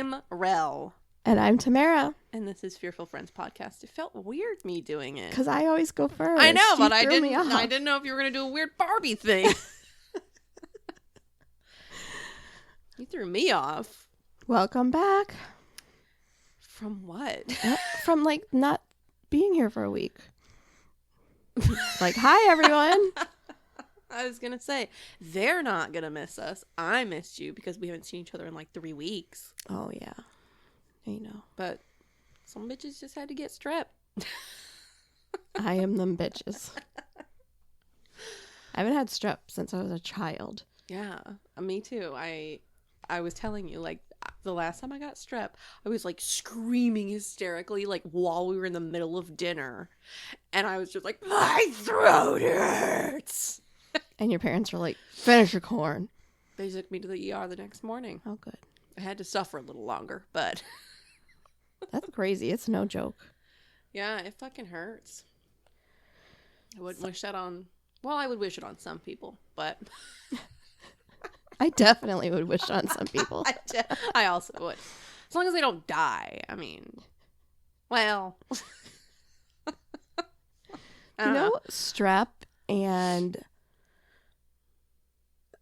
I'm Rell. And I'm Tamara. And this is Fearful Friends Podcast. It felt weird me doing it. Because I always go first. I know, but I didn't know if you were going to do a weird Barbie thing. You threw me off. Welcome back. From what? From not being here for a week. Hi everyone. I was going to say, they're not going to miss us. I missed you because we haven't seen each other in 3 weeks. Oh, yeah. I know. But some bitches just had to get strep. I am them bitches. I haven't had strep since I was a child. Yeah, me too. I was telling you, the last time I got strep, I was screaming hysterically while we were in the middle of dinner. And I was just my throat hurts. And your parents were like, finish your corn. They took me to the ER the next morning. Oh, good. I had to suffer a little longer, but... That's crazy. It's no joke. Yeah, it fucking hurts. I wouldn't wish that on... Well, I would wish it on some people, but... I definitely would wish it on some people. I also would. As long as they don't die. I mean... Well... strep and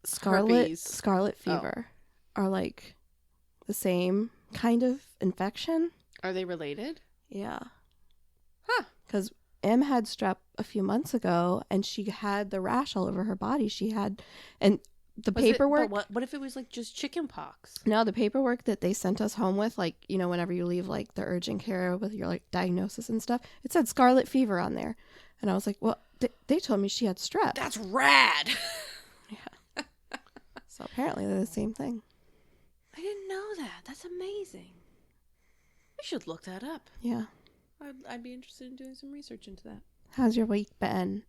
scarlet fever are the same kind of infection. Are they related? Yeah. Huh. Because Em had strep a few months ago, and she had the rash all over her body. And the paperwork. What if it was just chicken pox? No, the paperwork that they sent us home with, whenever you leave the urgent care with your diagnosis and stuff, it said scarlet fever on there. And I was like, well, they told me she had strep. That's rad. Yeah. So apparently they're the same thing. I didn't know that. That's amazing. I should look that up. Yeah. I'd be interested in doing some research into that. How's your week been?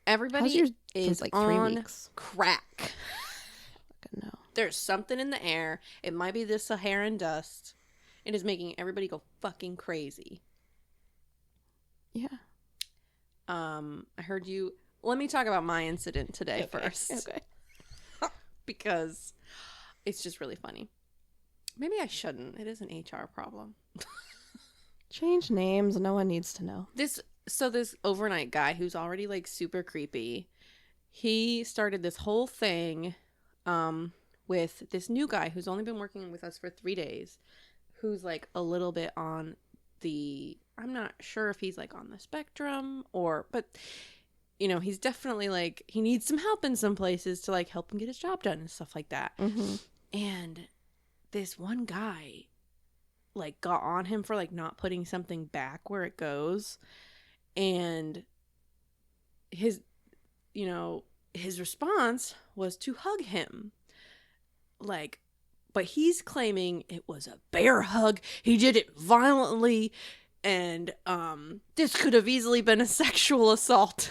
Everybody is 3 on weeks? crack. No. There's something in the air. It might be the Saharan dust. It is making everybody go fucking crazy. Yeah. I heard you... Let me talk about my incident today first. Okay. Because it's just really funny. Maybe I shouldn't. It is an HR problem. Change names. No one needs to know. This overnight guy who's already super creepy, he started this whole thing with this new guy who's only been working with us for 3 days, who's a little bit on the... I'm not sure if he's on the spectrum but he's definitely he needs some help in some places to help him get his job done and stuff like that. Mm-hmm. And this one guy got on him for not putting something back where it goes, and his response was to hug him, but he's claiming it was a bear hug. He did it violently, and this could have easily been a sexual assault.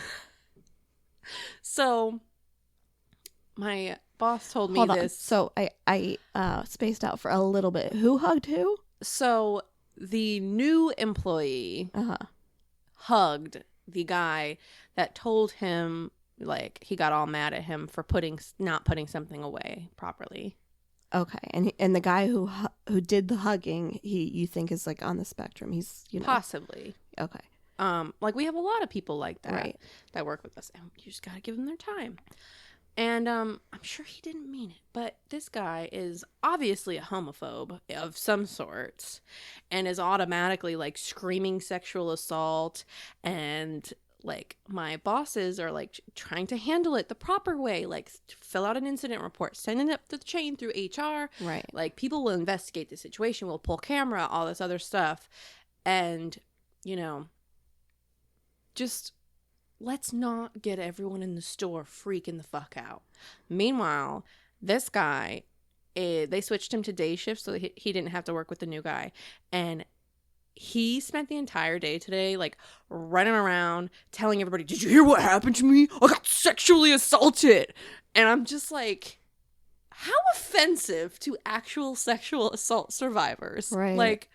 So my boss told me this. So I spaced out for a little bit. Who hugged who? So the new employee hugged the guy that told him he got all mad at him for not putting something away properly. Okay, and the guy who did the hugging, you think is on the spectrum. He's possibly. Okay. We have a lot of people like that, right, that work with us, and you just gotta give them their time. And I'm sure he didn't mean it, but this guy is obviously a homophobe of some sorts, and is automatically screaming sexual assault, and my bosses are trying to handle it the proper way, fill out an incident report, send it up the chain through HR, right? People will investigate the situation, will pull camera, all this other stuff, and just let's not get everyone in the store freaking the fuck out. Meanwhile, this guy, they switched him to day shift so that he didn't have to work with the new guy. And he spent the entire day today, running around telling everybody, did you hear what happened to me? I got sexually assaulted. And I'm just how offensive to actual sexual assault survivors. Right.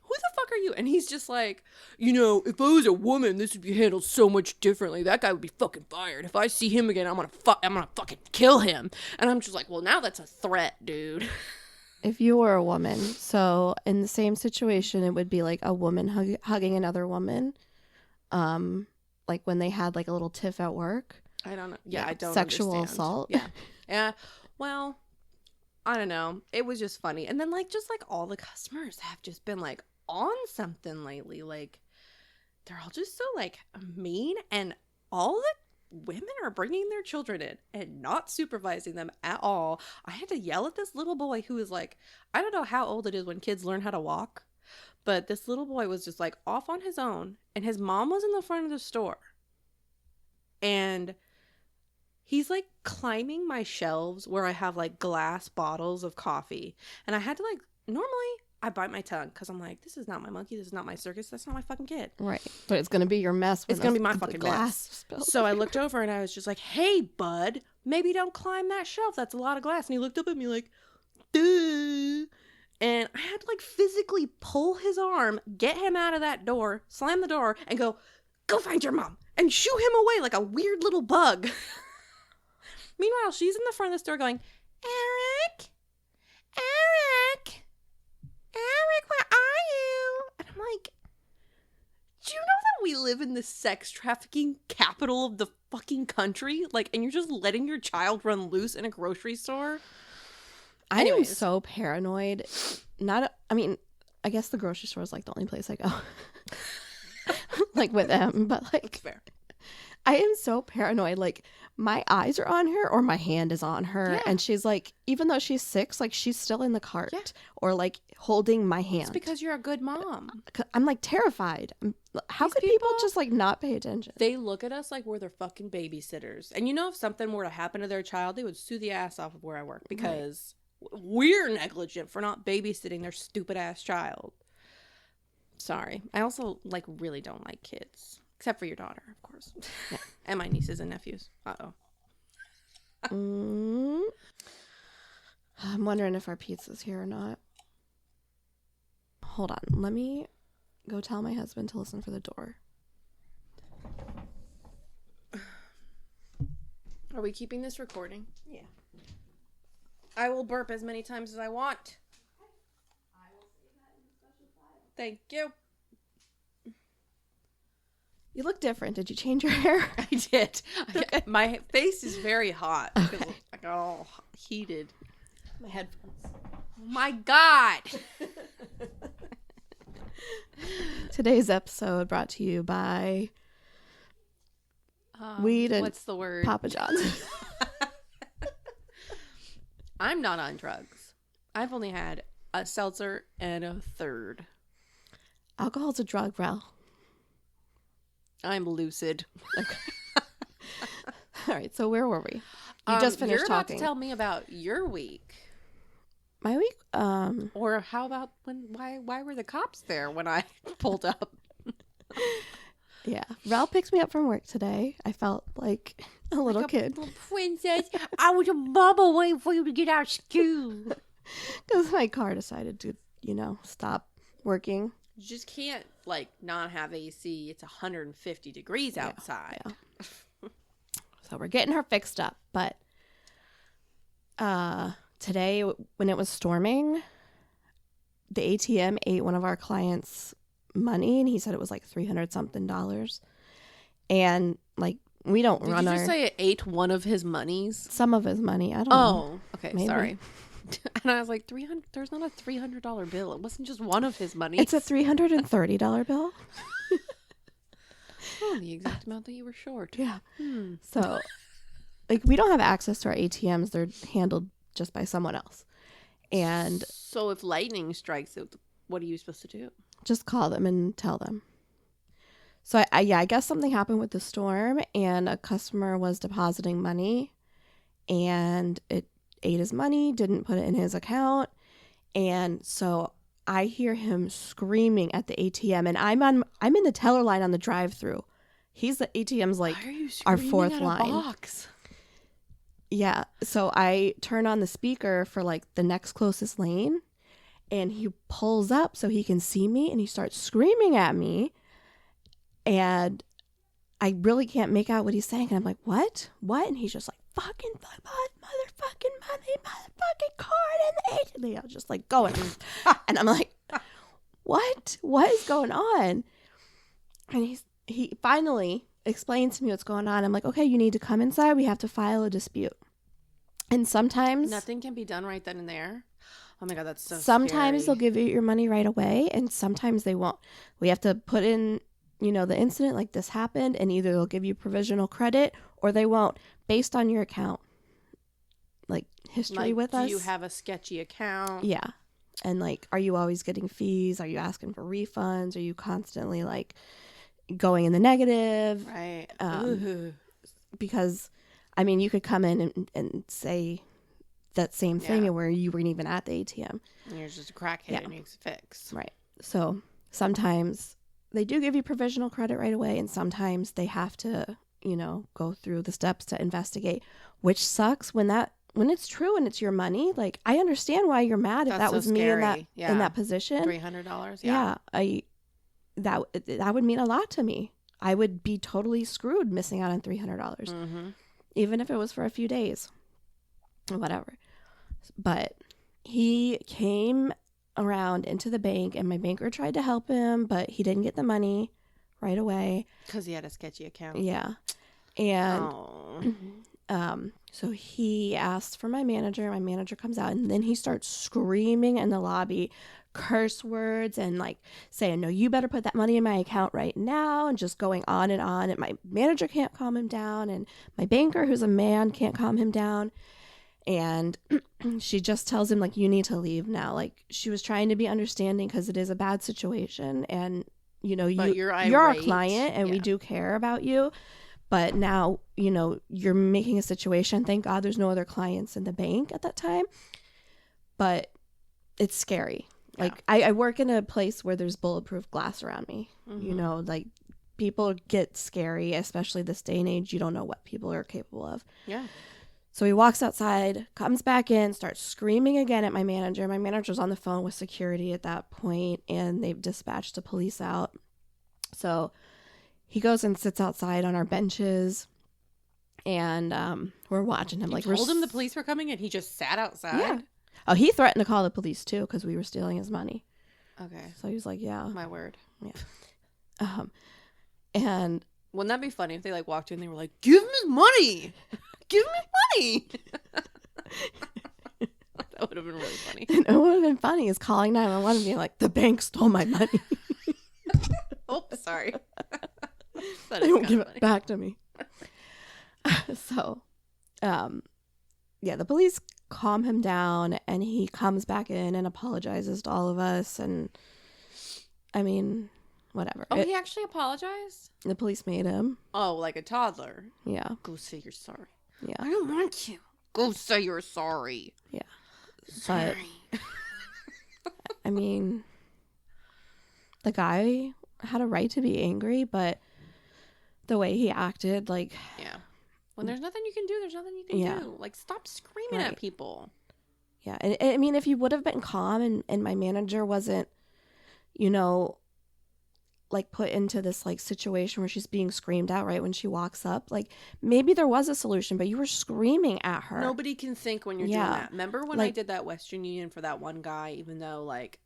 Who the fuck are you? And he's just if I was a woman, this would be handled so much differently. That guy would be fucking fired. If I see him again, I'm gonna fucking kill him. And I'm just well, now that's a threat, dude. if you were a woman, so in the same situation, it would be like a woman hugging another woman. Like when they had like a little tiff at work. I don't know. Yeah, I don't Sexual understand. assault. Yeah. Yeah. Well, I don't know. It was just funny. And then like just like all the customers have just been like on something lately. Like they're all just so like mean, and all the women are bringing their children in and not supervising them at all. I had to yell at this little boy who is like, I don't know how old it is when kids learn how to walk, but this little boy was just like off on his own, and his mom was in the front of the store, and he's like climbing my shelves where I have like glass bottles of coffee, and I had to like, normally I bite my tongue because I'm like, this is not my monkey, this is not my circus, that's not my fucking kid. Right. But it's going to be your mess. It's going to be my fucking glass. So I looked over and I was just like, hey, bud, maybe don't climb that shelf. That's a lot of glass. And he looked up at me like, duh. And I had to like physically pull his arm, get him out of that door, slam the door, and go find your mom, and shoo him away like a weird little bug. Meanwhile, she's in the front of the store going, Eric, where are you? And I'm like, do you know that we live in the sex trafficking capital of the fucking country? Like, and you're just letting your child run loose in a grocery store? I am so paranoid. I guess the grocery store is like the only place I go. Like with them, but like, that's fair. I am so paranoid. Like my eyes are on her or my hand is on her. Yeah. And she's like, even though she's 6, like she's still in the cart or like holding my hand. It's because you're a good mom. I'm like terrified. How These could people just like not pay attention? They look at us like we're their fucking babysitters. And you know, if something were to happen to their child, they would sue the ass off of where I work because we're negligent for not babysitting their stupid ass child. Sorry. I also like really don't like kids. Except for your daughter, of course. Yeah. And my nieces and nephews. Uh-oh. I'm wondering if our pizza's here or not. Hold on. Let me go tell my husband to listen for the door. Are we keeping this recording? Yeah. I will burp as many times as I want. I will save that in the special file. Thank you. You look different. Did you change your hair? I did. My face is very hot. Okay. I got all heated. My headphones. Oh my God. Today's episode brought to you by weed and what's the word? Papa John's. I'm not on drugs. I've only had a seltzer and a third. Alcohol's a drug, Rell. I'm lucid. Okay. All right, so where were we? You just finished you're talking. About to tell me about your week. My week? Or how about why were the cops there when I pulled up? Yeah. Rell picked me up from work today. I felt like a little kid. Little princess. I was a bubble waiting for you to get out of school. Because my car decided to, stop working. You just can't, not have AC. It's 150 degrees outside. Yeah. So we're getting her fixed up. But today, when it was storming, the ATM ate one of our clients' money, and he said it was like $300-something. And, we don't run our... Did you just say it ate one of his monies? Some of his money. I don't know. Oh, okay. Maybe. Sorry. And I was like, 300. There's not a $300 bill. It wasn't just one of his money. It's a $330 bill. Oh, the exact amount that you were short. Yeah. So, we don't have access to our ATMs. They're handled just by someone else. And so if lightning strikes, what are you supposed to do? Just call them and tell them. So, I guess something happened with the storm, and a customer was depositing money, and it ate his money, didn't put it in his account. And so I hear him screaming at the ATM, and I'm in the teller line on the drive-through. The ATM's like our fourth line. Box? Yeah. So I turn on the speaker for the next closest lane, and he pulls up so he can see me, and he starts screaming at me, and I really can't make out what he's saying. And I'm like, what? And he's just like, fucking motherfucking money, motherfucking card and the agent. They are just like going. And I'm like, what is going on? And he finally explains to me what's going on. I'm like, okay, you need to come inside. We have to file a dispute. And sometimes nothing can be done right then and there. Oh my God, that's so sometimes scary. they'll give you your money right away, and sometimes they won't. We have to put in, the incident, like this happened, and either they'll give you provisional credit or they won't, based on your account, like history with us. Do you have a sketchy account? Yeah. And like, are you always getting fees? Are you asking for refunds? Are you constantly like going in the negative? Right. Because, I mean, you could come in and say that same thing and where you weren't even at the ATM. And you're just a crackhead and needs a fix. Right. So sometimes they do give you provisional credit right away, and sometimes they have to, go through the steps to investigate, which sucks when it's true and it's your money. Like, I understand why you're mad if that was me in that position. $300. Yeah. That would mean a lot to me. I would be totally screwed missing out on $300, even if it was for a few days or whatever. But he came around into the bank, and my banker tried to help him, but he didn't get the money right away because he had a sketchy account. Yeah. And so he asked for my manager. My manager comes out, and then he starts screaming in the lobby curse words and like saying, no, you better put that money in my account right now, and just going on. And my manager can't calm him down, and my banker, who's a man, can't calm him down. And she just tells him, like, you need to leave now. Like, she was trying to be understanding because it is a bad situation, and you're our client, and we do care about you. But now, you're making a situation. Thank God there's no other clients in the bank at that time. But it's scary. Yeah. Like, I work in a place where there's bulletproof glass around me. Like, people get scary, especially this day and age. You don't know what people are capable of. Yeah. So he walks outside, comes back in, starts screaming again at my manager. My manager's on the phone with security at that point, and they've dispatched the police out. So he goes and sits outside on our benches, and we're watching him. You told him the police were coming, and he just sat outside? Yeah. Oh, he threatened to call the police, too, because we were stealing his money. Okay. So he was like, yeah. My word. Yeah. And wouldn't that be funny if they, like, walked in and they were like, give him his money! Give me money! That would have been really funny. And it would have been funny is calling 911 and being like, the bank stole my money. Oh, sorry. They won't give it back to me. So, the police calm him down, and he comes back in and apologizes to all of us. And I mean, whatever. Oh, he actually apologized? The police made him. Oh, like a toddler. Yeah. Go say you're sorry. Yeah. I don't want you. Go say you're sorry. Yeah. Sorry. But, I mean, the guy had a right to be angry, but the way he acted, like... Yeah. When there's nothing you can do, there's nothing you can do. Like, stop screaming at people. Yeah. And I mean, if you would have been calm and my manager wasn't, like put into this like situation where she's being screamed at right when she walks up, like maybe there was a solution, but you were screaming at her. Nobody can think when you're doing that. Remember when I did that Western Union for that one guy, even though like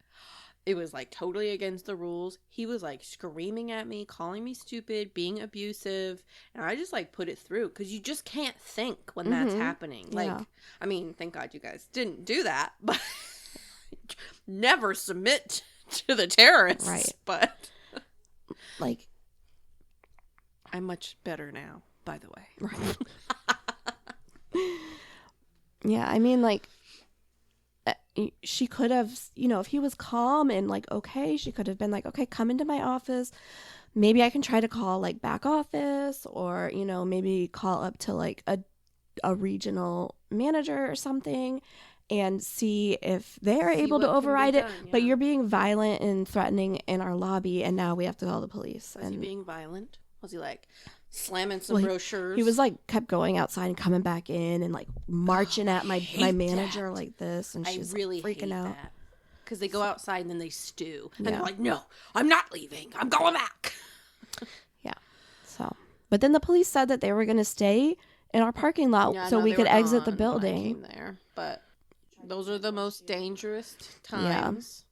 it was like totally against the rules, he was like screaming at me, calling me stupid, being abusive, and I just like put it through because you just can't think when that's happening. Like, I mean, thank God you guys didn't do that, but never submit to the terrorists. Right. But like, I'm much better now, by the way. Right. Yeah, I mean, like, she could have, if he was calm and like, okay, she could have been like, okay, come into my office. Maybe I can try to call like back office, or, maybe call up to like a regional manager or something and see if they're able to override it. But you're being violent and threatening in our lobby, and now we have to call the police. Was he being violent? Was he like slamming some brochures? He was like kept going outside and coming back in and like marching at my manager like this, and she's really like, freaking out because they go outside and then they stew and they're like, no, I'm not leaving, I'm going back. Yeah. So, but then the police said that they were going to stay in our parking lot Yeah, so no, we they could were exit the gone when I building. came there, but those are the most dangerous Yeah. times.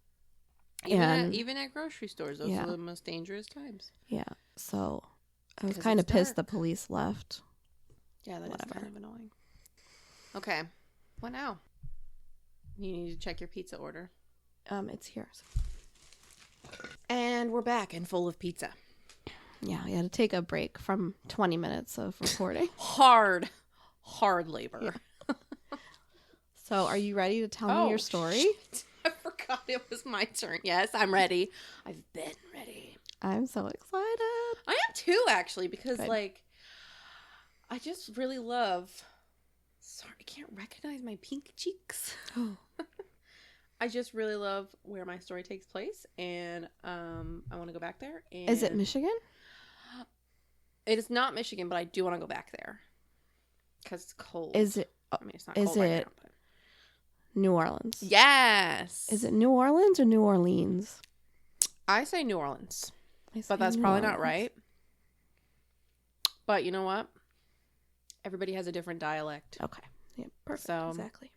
And Even at grocery stores, those yeah. are the most dangerous times. Yeah. So I was 'Cause kind of it's pissed dark. the police left. Yeah, that is Whatever. kind of annoying. Okay. What now? You need to check your pizza order. It's here. And we're back and full of pizza. Yeah, we had to take a break from 20 minutes of recording. Hard labor. Yeah. So are you ready to tell me your story? Shit. I forgot it was my turn. Yes, I'm ready. I've been ready. I'm so excited. I am too, actually, because, Good. like, I just really love... Sorry, I can't recognize my pink cheeks. I just really love where my story takes place, and I want to go back there. And Is it Michigan? It is not Michigan, but I do want to go back there because it's cold. Is it? I mean, it's not cold right now, but... New Orleans? Yes. Is it New Orleans or New Orleans? I say New Orleans, I say but that's New probably Orleans. not right. But you know what? Everybody has a different dialect. Okay. Yeah, perfect. So, exactly.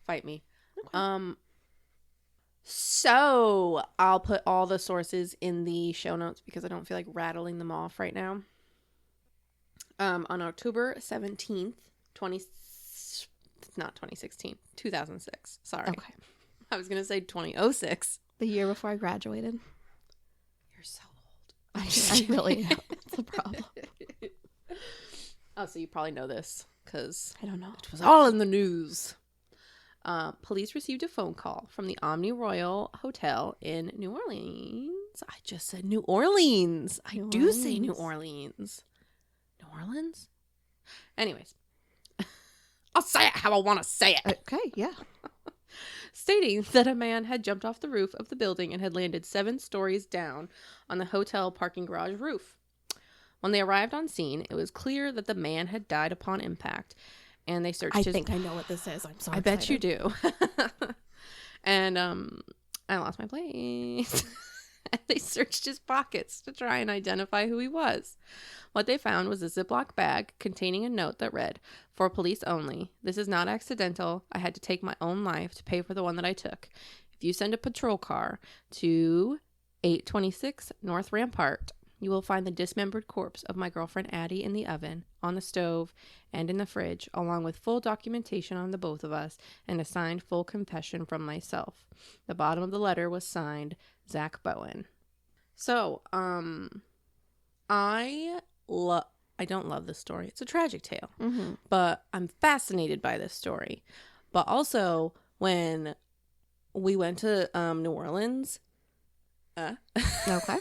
Fight me. Okay. So I'll put all the sources in the show notes because I don't feel like rattling them off right now. On October 17th, 2006. Sorry. Okay. I was going to say 2006. The year before I graduated. You're so old. I really am. It's a problem. Oh, so you probably know this because I don't know. it was all in the news. Police received a phone call from the Omni Royal Hotel in New Orleans. I just said New Orleans. I do say New Orleans. New Orleans? Anyways. I'll say it how I want to say it. Okay, yeah. Stating that a man had jumped off the roof of the building and had landed 7 stories down on the hotel parking garage roof. When they arrived on scene, it was clear that the man had died upon impact, and they searched I his... think I know what this is. I'm so I excited. bet you do. And I lost my place. And they searched his pockets to try and identify who he was. What they found was a Ziploc bag containing a note that read, "For police only. This is not accidental. I had to take my own life to pay for the one that I took. If you send a patrol car to 826 North Rampart, you will find the dismembered corpse of my girlfriend Addie in the oven, on the stove, and in the fridge, along with full documentation on the both of us and a signed full confession from myself." The bottom of the letter was signed Zach Bowen. So, I don't love this story. It's a tragic tale, but I'm fascinated by this story. But also, when we went to New Orleans, Okay.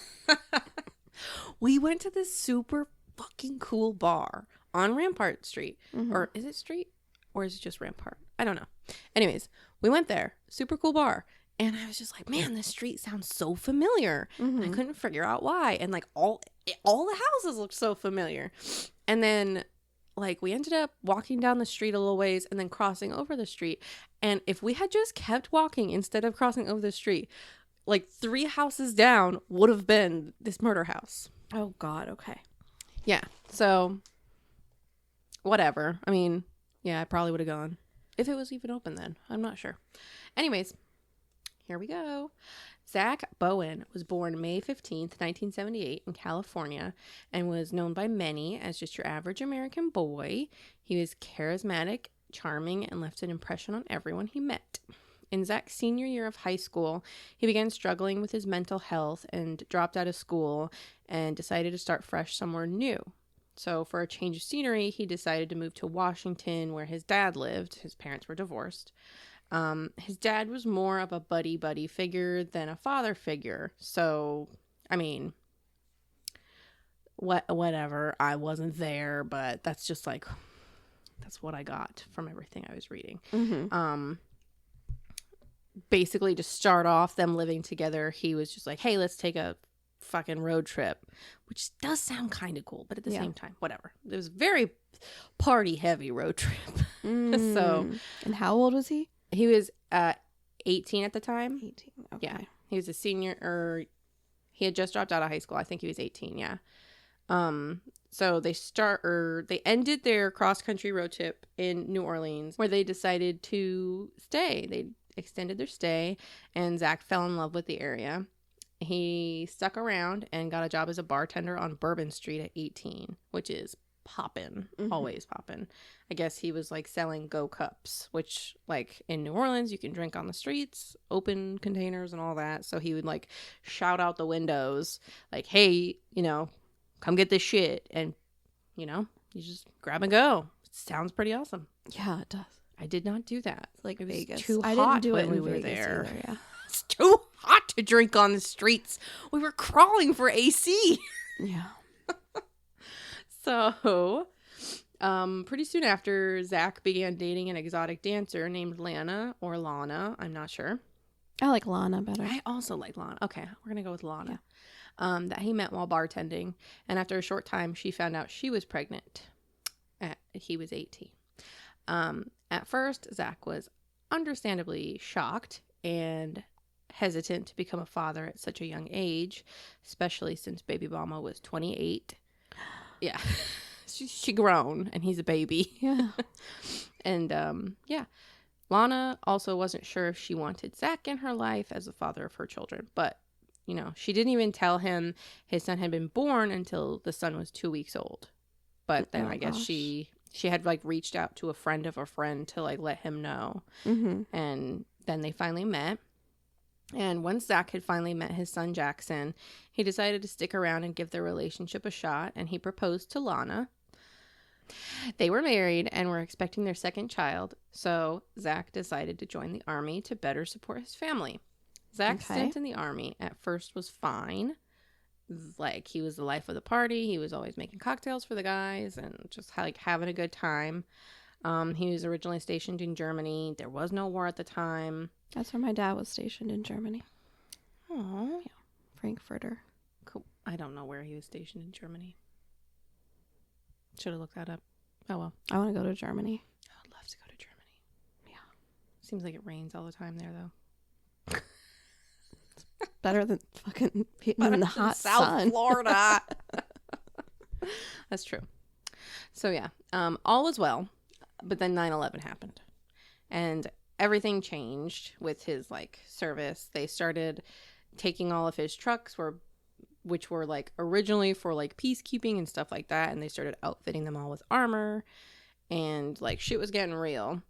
we went to this super fucking cool bar on Rampart Street. Or is it street? Or is it just Rampart? I don't know. Anyways, we went there. Super cool bar. And I was just like, man, this street sounds so familiar. And I couldn't figure out why. And like all the houses looked so familiar. And then like we ended up walking down the street a little ways and then crossing over the street. And if we had just kept walking instead of crossing over the street, like 3 houses down would have been this murder house. Oh, God. Okay. Yeah. So whatever. I mean, yeah, I probably would have gone if it was even open then. I'm not sure. Anyways, here we go. Zach Bowen was born May 15th, 1978 in California and was known by many as just your average American boy. He was charismatic, charming, and left an impression on everyone he met. In Zach's senior year of high school, he began struggling with his mental health and dropped out of school and decided to start fresh somewhere new. So for a change of scenery, he decided to move to Washington where his dad lived. His parents were divorced. His dad was more of a buddy figure than a father figure. So, I mean, whatever. I wasn't there, but that's just like, that's what I got from everything I was reading. Basically, to start off them living together, he was just like, hey, let's take a fucking road trip, which does sound kind of cool, but at the same time, whatever. It was very party heavy road trip. So, and how old was he? He was 18 at the time. 18. Okay. Yeah, he was a senior, or he had just dropped out of high school. I think he was 18. Yeah. So they ended their cross-country road trip in New Orleans, where they decided to stay. They extended their stay, and Zach fell in love with the area. He stuck around and got a job as a bartender on Bourbon Street at 18, which is poppin', always poppin'. I guess he was like selling Go Cups, which like in New Orleans you can drink on the streets, open containers and all that. So he would like shout out the windows like, hey, you know, come get this shit, and you know, you just grab and go. It sounds pretty awesome. Yeah, it does. I did not do that. It's like it was Vegas. Too I hot didn't do it when in we were Vegas there. either, yeah. It's too hot to drink on the streets. We were crawling for AC. Yeah. So, pretty soon after, Zach began dating an exotic dancer named Lana or Lana. I'm not sure. I like Lana better. I also like Lana. Okay, we're going to go with Lana. Yeah. That he met while bartending. And after a short time, she found out she was pregnant. He was 18. At first, Zach was understandably shocked and hesitant to become a father at such a young age, especially since baby mama was 28. Yeah. She grown and he's a baby. Yeah. And yeah. Lana also wasn't sure if she wanted Zach in her life as the father of her children, but you know, she didn't even tell him his son had been born until the son was 2 weeks old. But then I guess she had like reached out to a friend of a friend to like let him know. And then they finally met. And once Zach had finally met his son Jackson, he decided to stick around and give their relationship a shot, and he proposed to Lana. They were married and were expecting their second child, so Zach decided to join the army to better support his family. Zach's stint in the army at first was fine. Like, he was the life of the party. He was always making cocktails for the guys and just like having a good time. He was originally stationed in Germany. There was no war at the time. That's where my dad was stationed in Germany. Oh, yeah, Frankfurter. Cool. I don't know where he was stationed in Germany. Should have looked that up. Oh well. I want to go to Germany. I would love to go to Germany. Yeah. Seems like it rains all the time there, though. It's better than fucking being in the hot South sun. Florida. That's true. So yeah, all was well, but then 9/11 happened, and everything changed with his like service. They started taking all of his trucks which were like originally for like peacekeeping and stuff like that, and they started outfitting them all with armor, and like shit was getting real.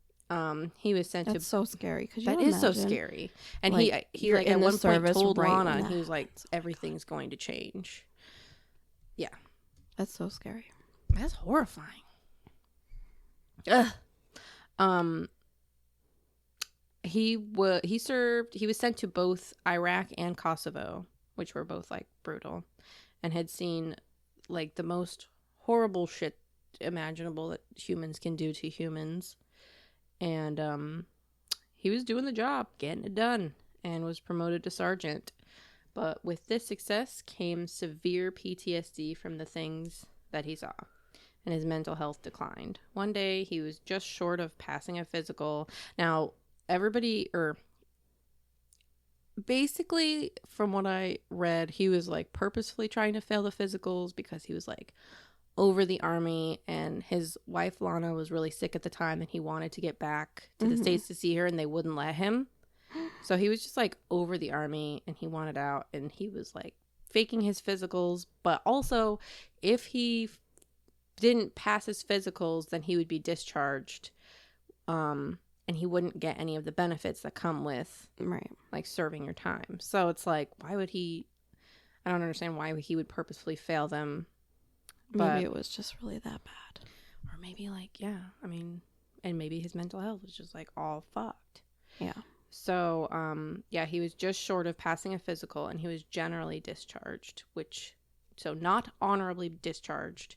He was sent That's so scary. That is so scary. And like, he like at one point told Lana, and he was like, everything's going to change. Yeah. That's so scary. That's horrifying. Ugh. He was sent to both Iraq and Kosovo, which were both like brutal, and had seen like the most horrible shit imaginable that humans can do to humans. And he was doing the job, getting it done, and was promoted to sergeant. But with this success came severe PTSD from the things that he saw, and his mental health declined. One day, he was just short of passing a physical. Now, basically, from what I read, he was like purposefully trying to fail the physicals because he was like over the army, and his wife Lana was really sick at the time, and he wanted to get back to the States to see her, and they wouldn't let him. So he was just like over the army, and he wanted out, and he was like faking his physicals. But also, if he didn't pass his physicals, then he would be discharged, and he wouldn't get any of the benefits that come with like serving your time. So it's like, why would he? I don't understand why he would purposefully fail them. Maybe it was just really that bad. Or maybe like, yeah, I mean, and maybe his mental health was just like all fucked. Yeah. So, yeah, he was just short of passing a physical, and he was generally discharged, so not honorably discharged,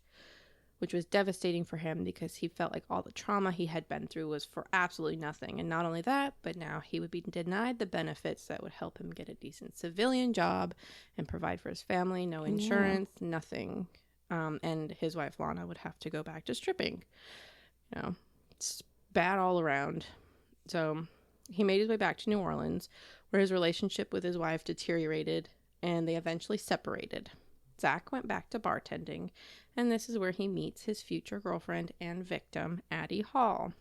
which was devastating for him because he felt like all the trauma he had been through was for absolutely nothing. And not only that, but now he would be denied the benefits that would help him get a decent civilian job and provide for his family. No insurance, nothing. And his wife Lana would have to go back to stripping. You know, it's bad all around. So he made his way back to New Orleans, where his relationship with his wife deteriorated, and they eventually separated. Zach went back to bartending, and this is where he meets his future girlfriend and victim, Addie Hall.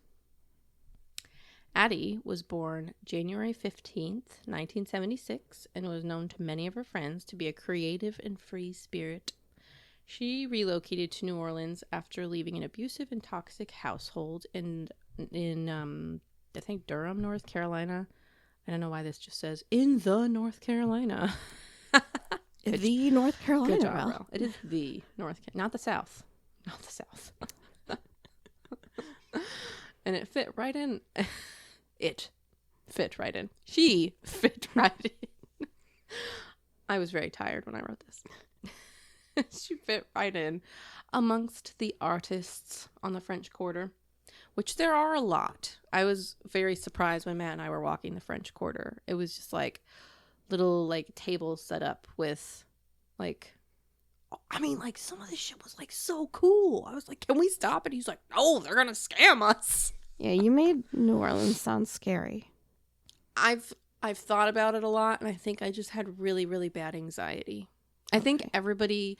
Addie was born January 15th, 1976, and was known to many of her friends to be a creative and free spirit. She relocated to New Orleans after leaving an abusive and toxic household in I think Durham, North Carolina. I don't know why this just says in the North Carolina. The North Carolina. Good job, Rell. It is the not the South. Not the South. And it fit right in. It fit right in. She fit right in. I was very tired when I wrote this. She fit right in amongst the artists on the French Quarter, which there are a lot. I was very surprised when Matt and I were walking the French Quarter. It was just like little like tables set up with like, I mean, like some of this shit was like so cool. I was like, can we stop? And he's like, no, they're gonna scam us. Yeah, you made New Orleans sound scary. I've thought about it a lot, and I think I just had really, really bad anxiety. I think everybody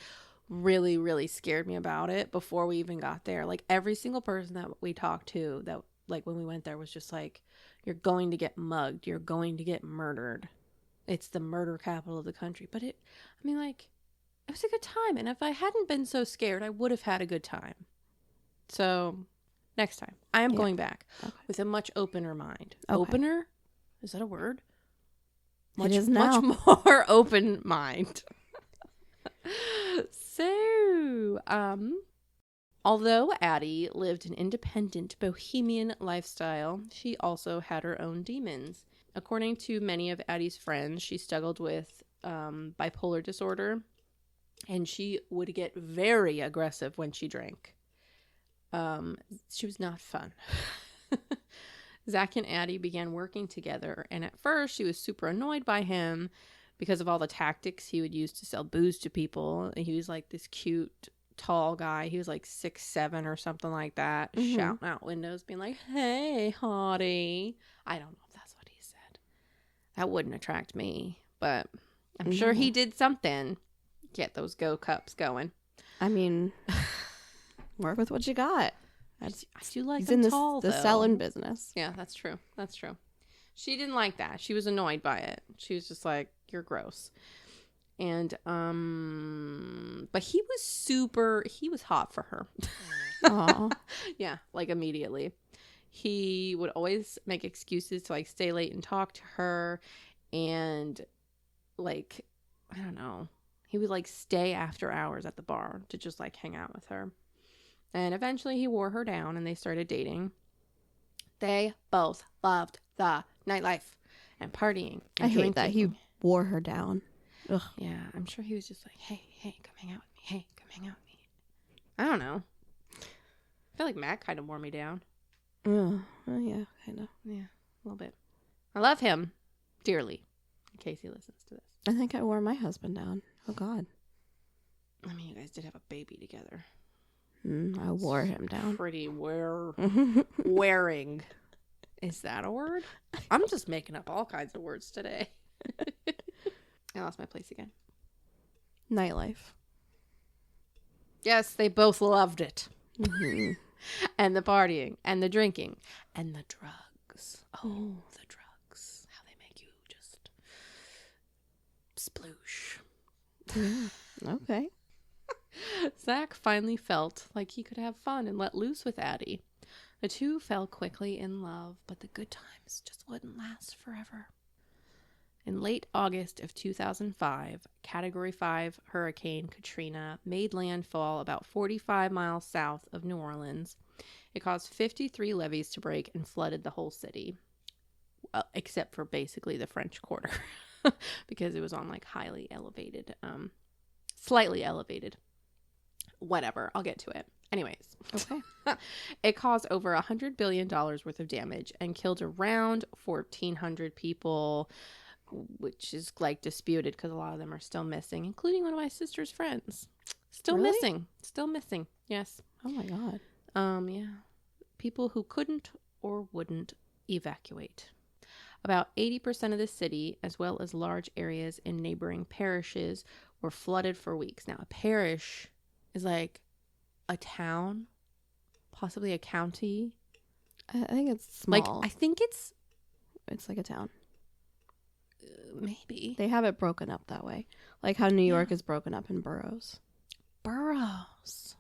really, really scared me about it before we even got there. Like every single person that we talked to that like when we went there was just like, you're going to get mugged. You're going to get murdered. It's the murder capital of the country. But it was a good time. And if I hadn't been so scared, I would have had a good time. So next time I am going back with a much opener mind. Okay. Opener? Is that a word? It is now. Much more open mind. So, although Addie lived an independent bohemian lifestyle, she also had her own demons. According to many of Addie's friends, she struggled with bipolar disorder, and she would get very aggressive when she drank. She was not fun. Zach and Addie began working together, and at first she was super annoyed by him because of all the tactics he would use to sell booze to people. He was like this cute, tall guy. He was like 6'7" or something like that, shouting out windows, being like, hey, hottie. I don't know if that's what he said. That wouldn't attract me, but I'm sure he did something. Get those go cups going. I mean, work with what you got. I do like them tall, the selling business. Yeah, that's true. That's true. She didn't like that. She was annoyed by it. She was just like, you're gross. And, but he was hot for her. Aww. Yeah, like immediately. He would always make excuses to like stay late and talk to her. And like, I don't know. He would like stay after hours at the bar to just like hang out with her. And eventually he wore her down and they started dating. They both loved the nightlife and partying and drinking. Hate that he wore her down. Ugh. Yeah, I'm sure he was just like, hey, come hang out with me. Hey, come hang out with me. I don't know. I feel like Matt kind of wore me down. Yeah, kind of. Yeah, a little bit. I love him dearly, in case he listens to this. I think I wore my husband down. Oh, God. I mean, you guys did have a baby together. I wore him down. Pretty wearing. Is that a word? I'm just making up all kinds of words today. I lost my place again. Nightlife. Yes, they both loved it. Mm-hmm. And the partying and the drinking and the drugs. Oh, the drugs. How they make you just sploosh. Yeah. Okay. Zach finally felt like he could have fun and let loose with Addie. The two fell quickly in love, but the good times just wouldn't last forever. In late August of 2005, Category 5 Hurricane Katrina made landfall about 45 miles south of New Orleans. It caused 53 levees to break and flooded the whole city, except for basically the French Quarter, because it was on like highly elevated, slightly elevated. Whatever, I'll get to it. Anyways, okay. It caused over $100 billion worth of damage and killed around 1,400 people, which is like disputed because a lot of them are still missing, including one of my sister's friends. Still missing. Yes. Oh my God. Yeah. People who couldn't or wouldn't evacuate. About 80% of the city, as well as large areas in neighboring parishes, were flooded for weeks. Now, a parish is like a town, possibly a county. I think it's small. Like, I think it's like a town. Maybe. They have it broken up that way. Like how New York is broken up in boroughs. Boroughs.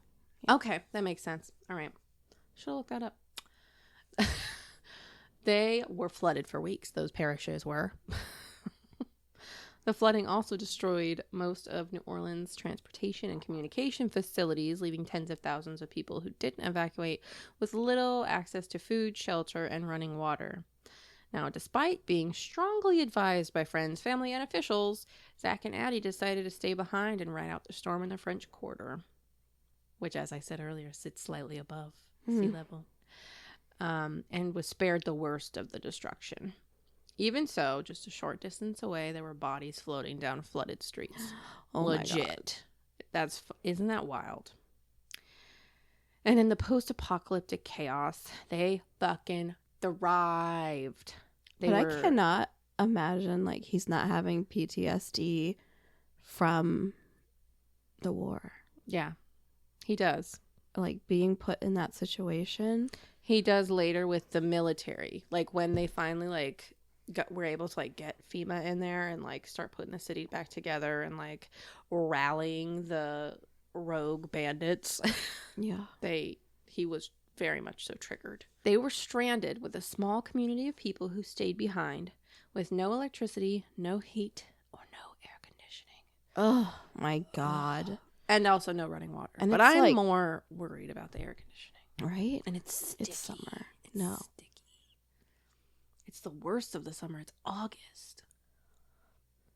Yeah. Okay, that makes sense. All right. Should look that up. They were flooded for weeks. Those parishes were. The flooding also destroyed most of New Orleans' transportation and communication facilities, leaving tens of thousands of people who didn't evacuate with little access to food, shelter, and running water. Now, despite being strongly advised by friends, family, and officials, Zach and Addie decided to stay behind and ride out the storm in the French Quarter, which, as I said earlier, sits slightly above sea level, and was spared the worst of the destruction. Even so, just a short distance away, there were bodies floating down flooded streets. Oh Legit. Isn't that wild? And in the post-apocalyptic chaos, they fucking thrived. I cannot imagine like he's not having PTSD from the war. Yeah, he does. Like being put in that situation. He does later with the military. Like when they finally like were able to like get FEMA in there and like start putting the city back together and like rallying the rogue bandits. Yeah. He was very much so triggered. They were stranded with a small community of people who stayed behind with no electricity, no heat, or no air conditioning. Oh my God. And also no running water. And but I'm more worried about the air conditioning. Right? And it's sticky. It's summer. It's sticky. It's the worst of the summer. It's August.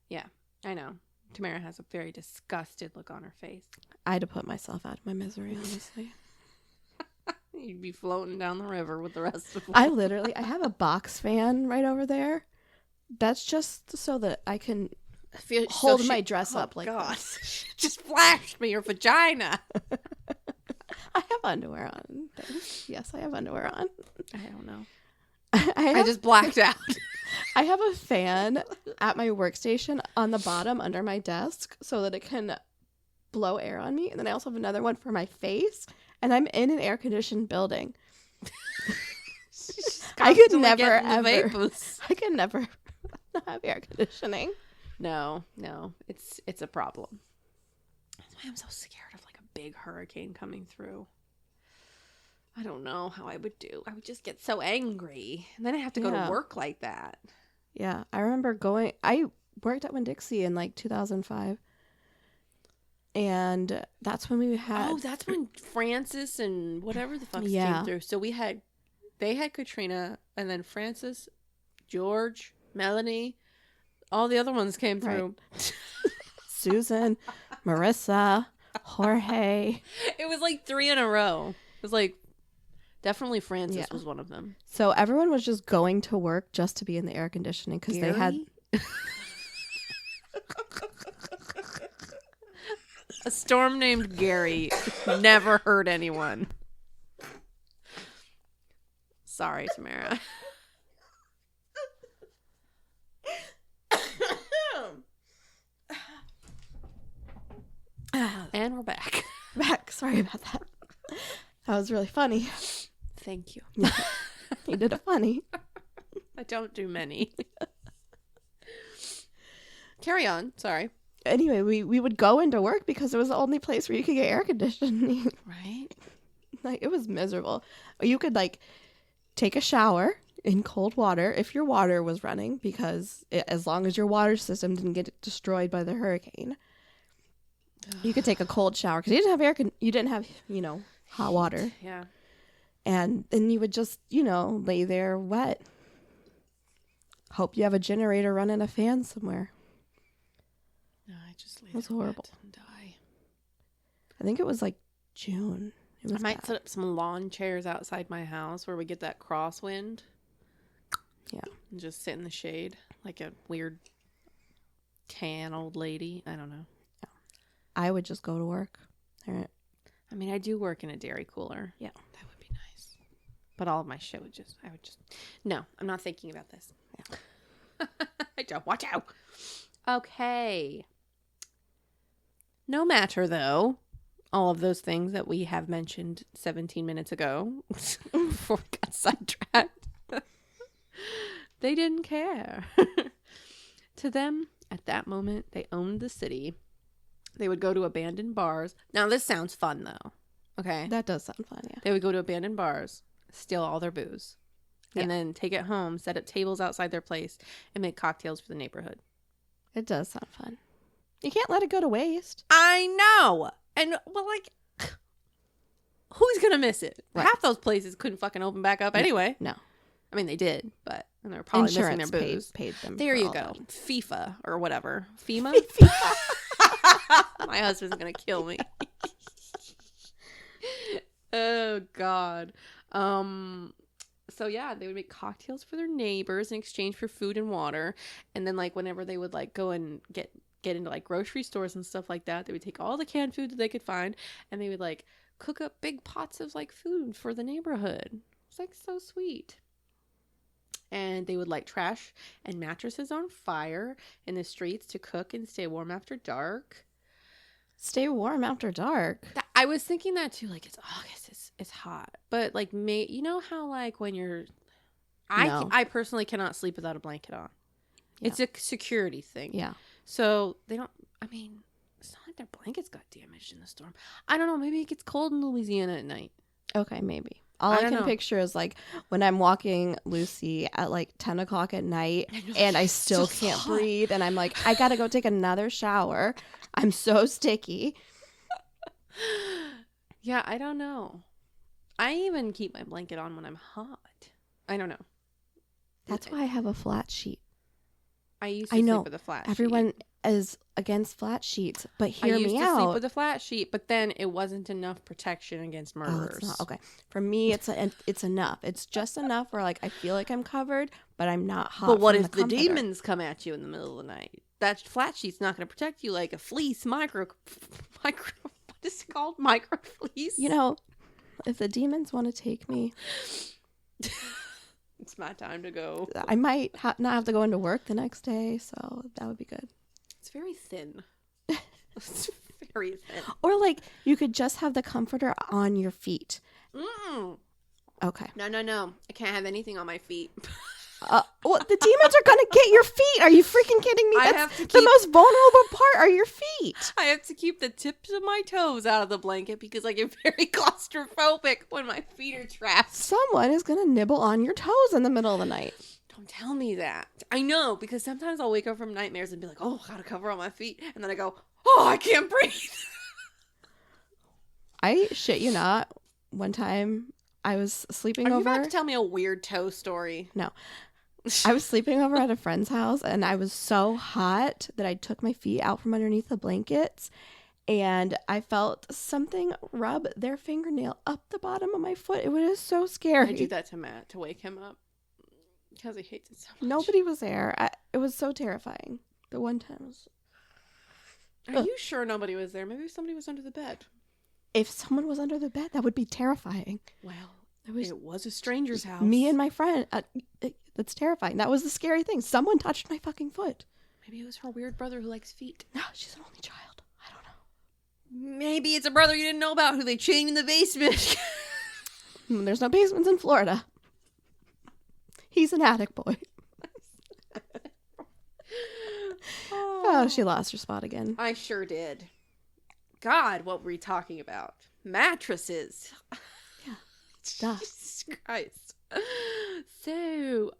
Yeah, I know. Tamara has a very disgusted look on her face. I had to put myself out of my misery, honestly. You'd be floating down the river with the rest of them. I have a box fan right over there. That's just so that I can hold my dress up like this. Just flashed me your vagina. I have underwear on. Yes, I have underwear on. I don't know. I just blacked out. I have a fan at my workstation on the bottom under my desk so that it can blow air on me. And then I also have another one for my face. And I'm in an air-conditioned building. I could never have air conditioning. No, it's a problem. That's why I'm so scared of like a big hurricane coming through. I don't know how I would do. I would just get so angry, and then I have to go to work like that. Yeah, I remember I worked at Winn-Dixie in like 2005. And that's when we had... Oh, that's when Francis and whatever the fuck came through. So they had Katrina, and then Francis, George, Melanie, all the other ones came through. Right. Susan, Marissa, Jorge. It was like 3 in a row. It was like, definitely Francis was one of them. So everyone was just going to work just to be in the air conditioning because they had... A storm named Gary never hurt anyone. Sorry, Tamara. And we're back. Sorry about that. That was really funny. Thank you. You did a funny. I don't do many. Carry on. Sorry. Anyway, we would go into work because it was the only place where you could get air conditioning. Right? Like, it was miserable. You could, like, take a shower in cold water if your water was running because as long as your water system didn't get destroyed by the hurricane. You could take a cold shower because you didn't have, hot water. Yeah. And then you would just, lay there wet. Hope you have a generator running a fan somewhere. No, I just lay It was there horrible. And die. I think it was like June. I might set up some lawn chairs outside my house where we get that crosswind. Yeah. And just sit in the shade like a weird tan old lady. I don't know. Yeah. I would just go to work. All right. I mean, I do work in a dairy cooler. Yeah. That would be nice. But all of my shit no, I'm not thinking about this. Yeah. I don't. Watch out. Okay. No matter, though, all of those things that we have mentioned 17 minutes ago before we got sidetracked, they didn't care. To them, at that moment, they owned the city. They would go to abandoned bars. Now, this sounds fun, though. Okay? That does sound fun, yeah. They would go to abandoned bars, steal all their booze, and then take it home, set up tables outside their place, and make cocktails for the neighborhood. It does sound fun. You can't let it go to waste. I know. And, well, like, who's going to miss it? Right. Half those places couldn't fucking open back up anyway. No. I mean, they did, but and they were probably Insurance missing their booze. Paid them. There you go. That. FIFA or whatever. FEMA? My husband's going to kill me. Oh, God. So, yeah, they would make cocktails for their neighbors in exchange for food and water. And then, like, whenever they would, like, go and get into, like, grocery stores and stuff like that, they would take all the canned food that they could find, and they would, like, cook up big pots of, like, food for the neighborhood. It's, like, so sweet. And they would light trash and mattresses on fire in the streets to cook and stay warm after dark. Stay warm after dark? I was thinking that too. Like, it's August. It's hot. But, like, you know how, like, when you're... I personally cannot sleep without a blanket on. Yeah. It's a security thing. Yeah. So, they don't... I mean, it's not like their blankets got damaged in the storm. I don't know. Maybe it gets cold in Louisiana at night. Okay, maybe. All I can picture is, like, when I'm walking Lucy at, like, 10 o'clock at night and I still can't breathe. And I'm like, I got to go take another shower. I'm so sticky. Yeah, I don't know. I even keep my blanket on when I'm hot. I don't know. That's why I have a flat sheet. I used to sleep with a flat sheet. Everyone is against flat sheets, but hear me out. I used to sleep with a flat sheet, but then it wasn't enough protection against murderers. Oh, it's not. Okay. For me, it's enough. It's just enough where, like, I feel like I'm covered, but I'm not hot. But what if the demons come at you in the middle of the night? That flat sheet's not going to protect you like a fleece, micro, what is it called? Micro fleece? You know, if the demons want to take me... It's my time to go. I might not have to go into work the next day, so that would be good. It's very thin. It's very thin. Or, like, you could just have the comforter on your feet. Okay. No. I can't have anything on my feet. Well, the demons are going to get your feet. Are you freaking kidding me? That's the most vulnerable part are your feet. I have to keep the tips of my toes out of the blanket because I get very claustrophobic when my feet are trapped. Someone is going to nibble on your toes in the middle of the night. Don't tell me that. I know, because sometimes I'll wake up from nightmares and be like, oh, I got to cover all my feet. And then I go, oh, I can't breathe. I shit you not. One time I was sleeping over. Are you about to tell me a weird toe story? No. I was sleeping over at a friend's house and I was so hot that I took my feet out from underneath the blankets and I felt something rub their fingernail up the bottom of my foot. It was so scary. I do that to Matt to wake him up because he hates it so much. Nobody was there. It was so terrifying. The one time was... Are you sure nobody was there? Maybe somebody was under the bed. If someone was under the bed, that would be terrifying. Well, it was a stranger's house. Me and my friend... That's terrifying. That was the scary thing. Someone touched my fucking foot. Maybe it was her weird brother who likes feet. No, she's an only child. I don't know. Maybe it's a brother you didn't know about who they chained in the basement. There's no basements in Florida. He's an attic boy. Oh, she lost her spot again. I sure did. God, what were we talking about? Mattresses. Yeah. Duh. Jesus Christ. So,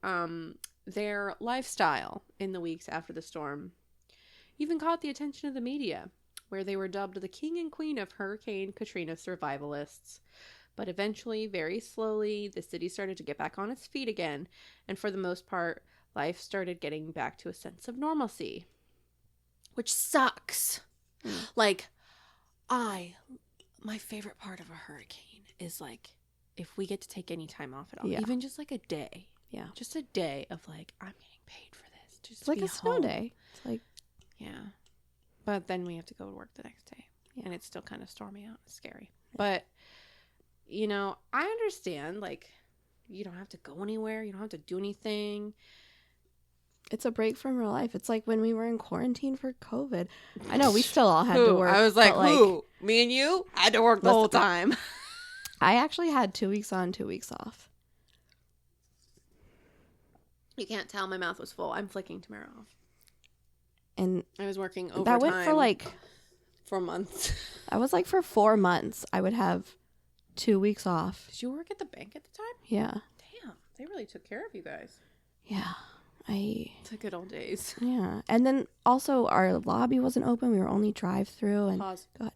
their lifestyle in the weeks after the storm even caught the attention of the media, where they were dubbed the king and queen of Hurricane Katrina survivalists. But eventually, very slowly, the city started to get back on its feet again, and for the most part, life started getting back to a sense of normalcy. Which sucks. Like, my favorite part of a hurricane is, like, if we get to take any time off at all, even just like a day. Yeah. Just a day of like, I'm getting paid for this. Just it's like a snow day. It's like, yeah. But then we have to go to work the next day. Yeah. And it's still kind of stormy out. It's scary. Yeah. But, you know, I understand, like, you don't have to go anywhere. You don't have to do anything. It's a break from real life. It's like when we were in quarantine for COVID. I know we still all had to work. I was like, but, who? Me and you had to work the whole time. I actually had 2 weeks on, 2 weeks off. You can't tell my mouth was full. I'm flicking Tamara off. And I was working overtime. that went for like 4 months. I was like for 4 months. I would have 2 weeks off. Did you work at the bank at the time? Yeah. Damn, they really took care of you guys. Yeah. It's the good old days. Yeah. And then also our lobby wasn't open. We were only drive-through. And Pause. Go ahead.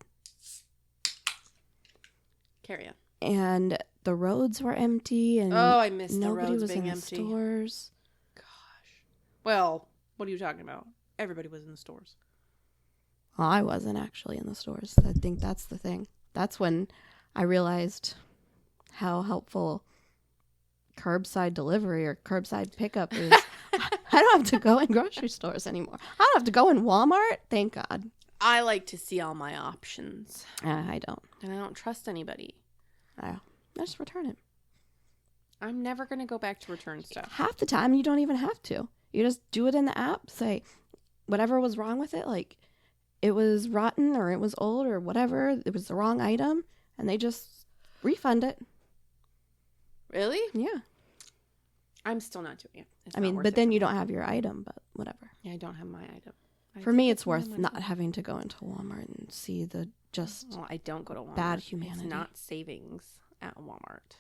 Carry on. And the roads were empty. And I missed the nobody roads was being in empty. the stores. Gosh. Well, what are you talking about? Everybody was in the stores. Well, I wasn't actually in the stores. I think that's the thing. That's when I realized how helpful curbside delivery or curbside pickup is. I don't have to go in grocery stores anymore. I don't have to go in Walmart. Thank God. I like to see all my options. I don't. And I don't trust anybody. I just return it. I'm never going to go back to return stuff. Half the time, you don't even have to. You just do it in the app. Say whatever was wrong with it, like it was rotten or it was old or whatever. It was the wrong item. And they just refund it. Really? Yeah. I'm still not doing it. It's I not mean, worth but it then for you me. don't have your item, but whatever. Yeah, I don't have my item. For me, it's worth not having to go into Walmart and see the just Well, I don't go to Walmart. bad humanity. It's not savings at Walmart.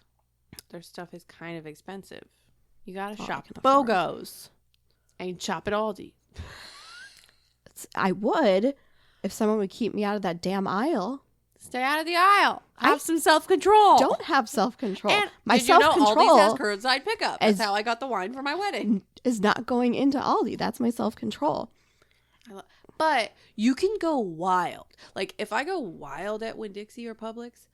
Their stuff is kind of expensive. You gotta Well, I shop can afford it. BOGOs. And shop at Aldi. I would if someone would keep me out of that damn aisle. Stay out of the aisle. I Have some self-control. Don't have self-control. And My did you know self-control Aldi's has curbside pickup? That's is- how I got the wine for my wedding. is not going into Aldi. That's my self-control. But you can go wild. Like, if I go wild at Winn-Dixie or Publix,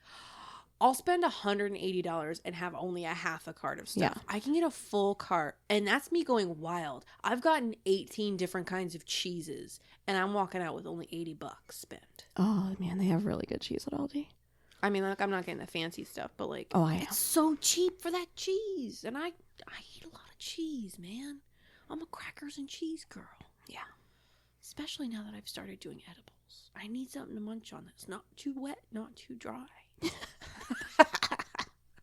I'll spend $180 and have only a half a cart of stuff. Yeah. I can get a full cart, and that's me going wild. I've gotten 18 different kinds of cheeses, and I'm walking out with only $80 spent. Oh, man, they have really good cheese at Aldi. I mean, like, I'm not getting the fancy stuff, but, like, Oh, I am. it's so cheap for that cheese. And I eat a lot of cheese, man. I'm a crackers and cheese girl. Yeah. Especially now that I've started doing edibles. I need something to munch on that's not too wet, not too dry.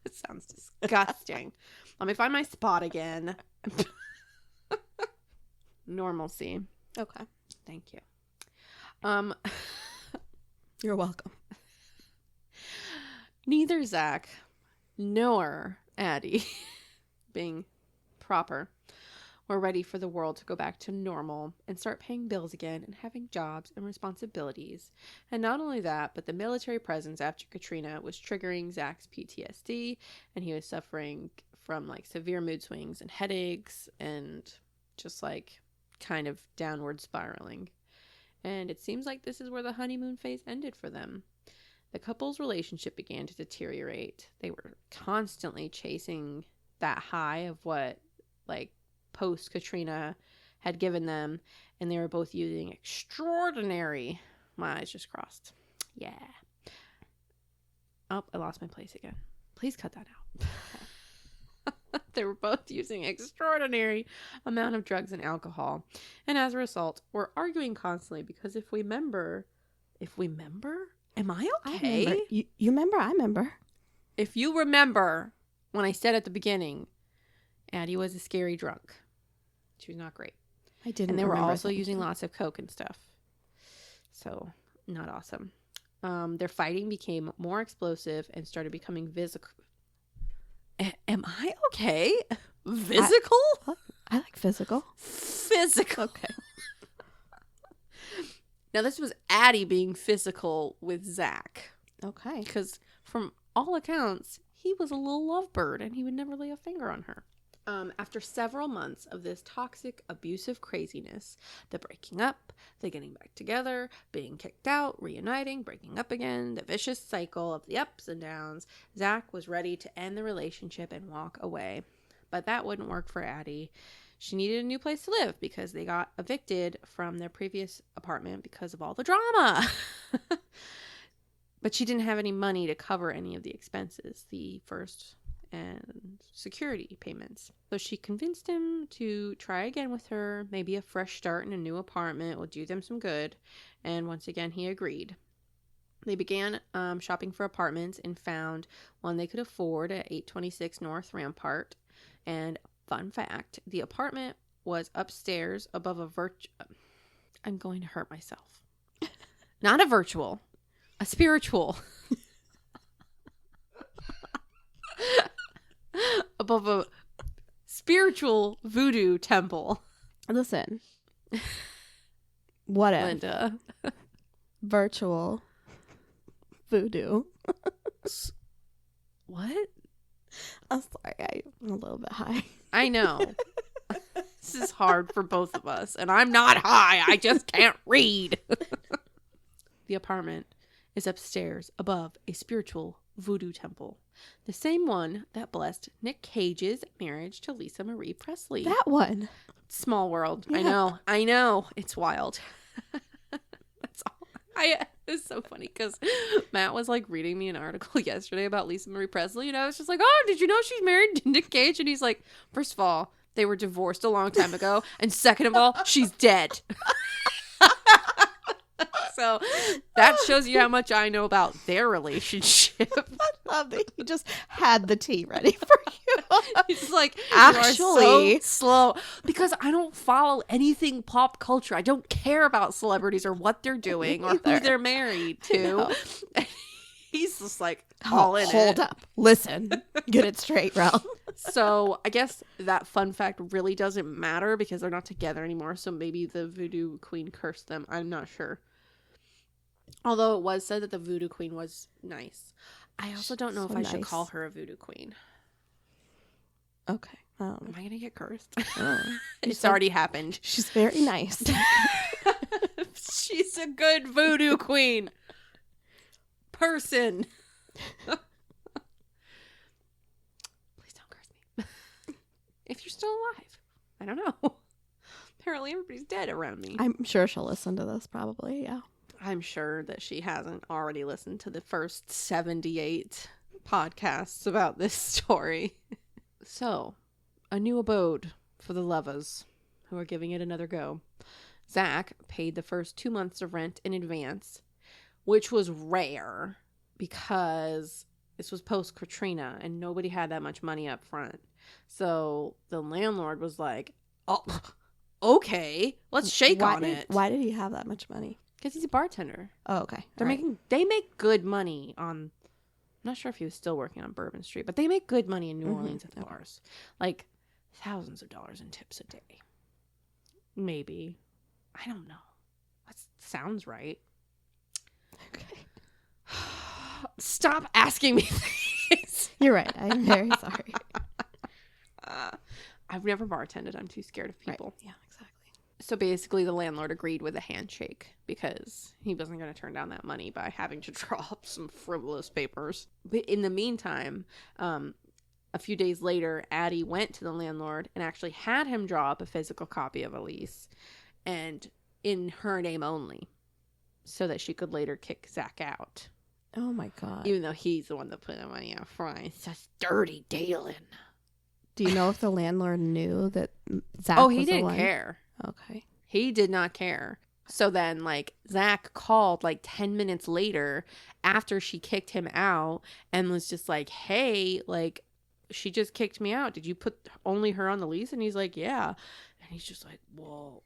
It sounds disgusting. Let me find my spot again. Normalcy. Okay. Thank you. You're welcome. Neither Zach nor Addie, being proper, were ready for the world to go back to normal and start paying bills again and having jobs and responsibilities. And not only that, but the military presence after Katrina was triggering Zach's PTSD, and he was suffering from like severe mood swings and headaches and just like kind of downward spiraling. And it seems like this is where the honeymoon phase ended for them. The couple's relationship began to deteriorate. They were constantly chasing that high of what like post Katrina had given them, and they were both using extraordinary. My eyes just crossed. Yeah. Oh, I lost my place again. Please cut that out. They were both using extraordinary amount of drugs and alcohol, and as a result, were arguing constantly because if we remember, am I okay? I remember. You remember? I remember. If you remember when I said at the beginning, Addie was a scary drunk. She was not great. I didn't. And they were remember also thinking. using lots of coke and stuff. So, not awesome. Their fighting became more explosive and started becoming physical. Am I okay? Physical? I like physical. Physical. Okay. Now, this was Addie being physical with Zach. Okay. Because from all accounts, he was a little lovebird and he would never lay a finger on her. After several months of this toxic, abusive craziness, the breaking up, the getting back together, being kicked out, reuniting, breaking up again, the vicious cycle of the ups and downs, Zach was ready to end the relationship and walk away. But that wouldn't work for Addie. She needed a new place to live because they got evicted from their previous apartment because of all the drama. But she didn't have any money to cover any of the expenses, the first and security payments. So she convinced him to try again with her. Maybe a fresh start in a new apartment will do them some good. And once again, he agreed. They began shopping for apartments and found one they could afford at 826 North Rampart. And fun fact, the apartment was upstairs above I'm going to hurt myself. Not a virtual, a spiritual. Above a spiritual voodoo temple. Listen. What if? Linda. Virtual voodoo. What? I'm sorry. I'm a little bit high. I know. This is hard for both of us. And I'm not high. I just can't read. The apartment is upstairs above a spiritual voodoo temple. The same one that blessed Nick Cage's marriage to Lisa Marie Presley. That one. Small world. Yeah. I know. It's wild. That's all. It's so funny because Matt was like reading me an article yesterday about Lisa Marie Presley, and I was just like, oh, did you know she's married to Nick Cage? And he's like, first of all, they were divorced a long time ago, and second of all, she's dead. So that shows you how much I know about their relationship. I love that you just had the tea ready for you. He's like, actually, you are so slow because I don't follow anything pop culture. I don't care about celebrities or what they're doing or who they're married to. No. He's just like all in it. Hold up. Listen. Get it straight, Rell. So I guess that fun fact really doesn't matter because they're not together anymore. So maybe the voodoo queen cursed them. I'm not sure. Although it was said that the voodoo queen was nice. I also don't know if I should call her a voodoo queen. Okay. Am I going to get cursed? Oh, It's already happened. She's very nice. She's a good voodoo queen. Person. Please don't curse me. If you're still alive. I don't know. Apparently everybody's dead around me. I'm sure she'll listen to this probably, yeah. I'm sure that she hasn't already listened to the first 78 podcasts about this story. So, a new abode for the lovers who are giving it another go. Zach paid the first 2 months of rent in advance, which was rare because this was post-Katrina and nobody had that much money up front. So the landlord was like, oh, okay, let's shake on it. Why did he have that much money? Because he's a bartender. Oh, okay. They make good money on, I'm not sure if he was still working on Bourbon Street, but they make good money in New Orleans at the bars. Like thousands of dollars in tips a day. Maybe. I don't know. That sounds right. Okay. Stop asking me things. You're right. I'm very sorry. I've never bartended. I'm too scared of people. Right. Yeah, exactly. So basically the landlord agreed with a handshake because he wasn't going to turn down that money by having to draw up some frivolous papers. But in the meantime, a few days later, Addie went to the landlord and actually had him draw up a physical copy of a lease and in her name only so that she could later kick Zach out. Oh my God. Even though he's the one that put the money out front. It's just dirty dealing. Do you know if the landlord knew that Zach was the one? Oh, he didn't care. Okay. He did not care. So then, like, Zach called, like, 10 minutes later after she kicked him out and was just like, hey, like, she just kicked me out. Did you put only her on the lease? And he's like, yeah. And he's just like, well,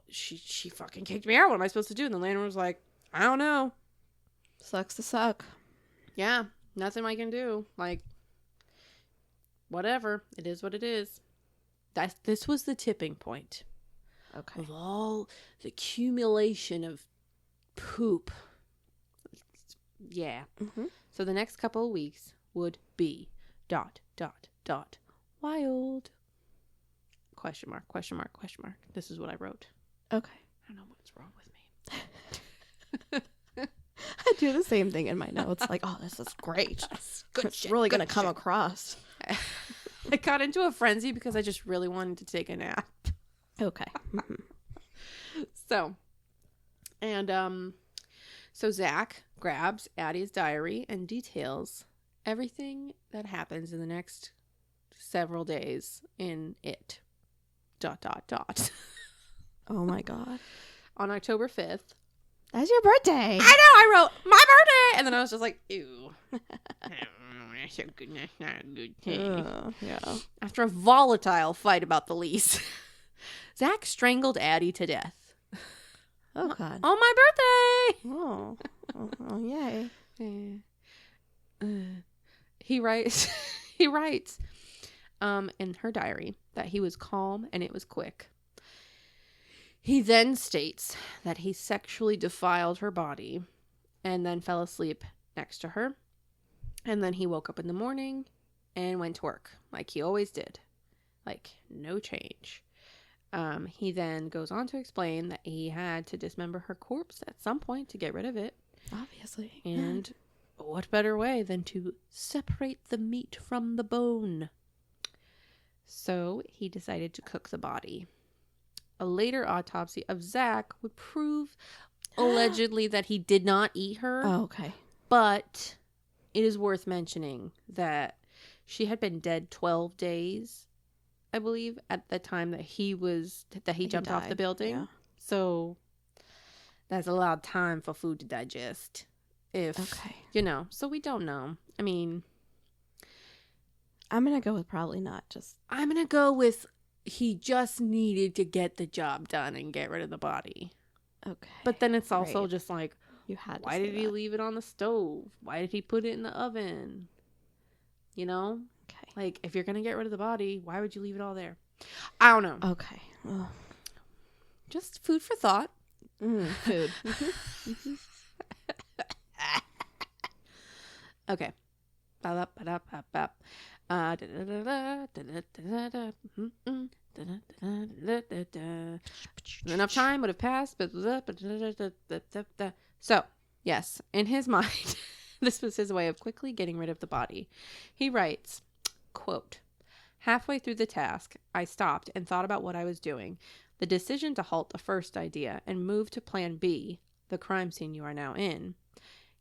she fucking kicked me out. What am I supposed to do? And the landlord was like, I don't know. Sucks to suck. Yeah, nothing I can do. Like, whatever. It is what it is. This was the tipping point. Okay. Of all the accumulation of poop. Yeah. Mm-hmm. So the next couple of weeks would be ... wild. Question mark. This is what I wrote. Okay. I don't know what's wrong with me. I do the same thing in my notes. Like, oh, this is great. It's really going to come across. I got into a frenzy because I just really wanted to take a nap. Okay. Mm-hmm. So Zach grabs Addie's diary and details everything that happens in the next several days in it. ... Oh my God. On October 5th. That's your birthday. I know, I wrote, my birthday! And then I was just like, ew. That's not a good thing. Yeah. After a volatile fight about the lease, Zach strangled Addie to death. Oh God. On my birthday! Oh yay. He writes in her diary that he was calm and it was quick. He then states that he sexually defiled her body and then fell asleep next to her. And then he woke up in the morning and went to work like he always did. Like, no change. He then goes on to explain that he had to dismember her corpse at some point to get rid of it. Obviously. And what better way than to separate the meat from the bone? So he decided to cook the body. A later autopsy of Zach would prove allegedly that he did not eat her. Oh, okay. But it is worth mentioning that she had been dead 12 days, I believe, at the time that he jumped off the building. Yeah. So that's a lot of time for food to digest. So we don't know. I mean, I'm going to go with probably not. I'm going to go with he just needed to get the job done and get rid of the body. Okay. But then it's also just like, why did he leave it on the stove? Why did he put it in the oven? You know? Okay. Like, if you're going to get rid of the body, why would you leave it all there? I don't know. Okay. Ugh. Just food for thought. Food. Okay. Enough time would have passed. So, yes, in his mind, this was his way of quickly getting rid of the body. He writes, quote, "Halfway through the task, I stopped and thought about what I was doing. The decision to halt the first idea and move to plan B, the crime scene you are now in,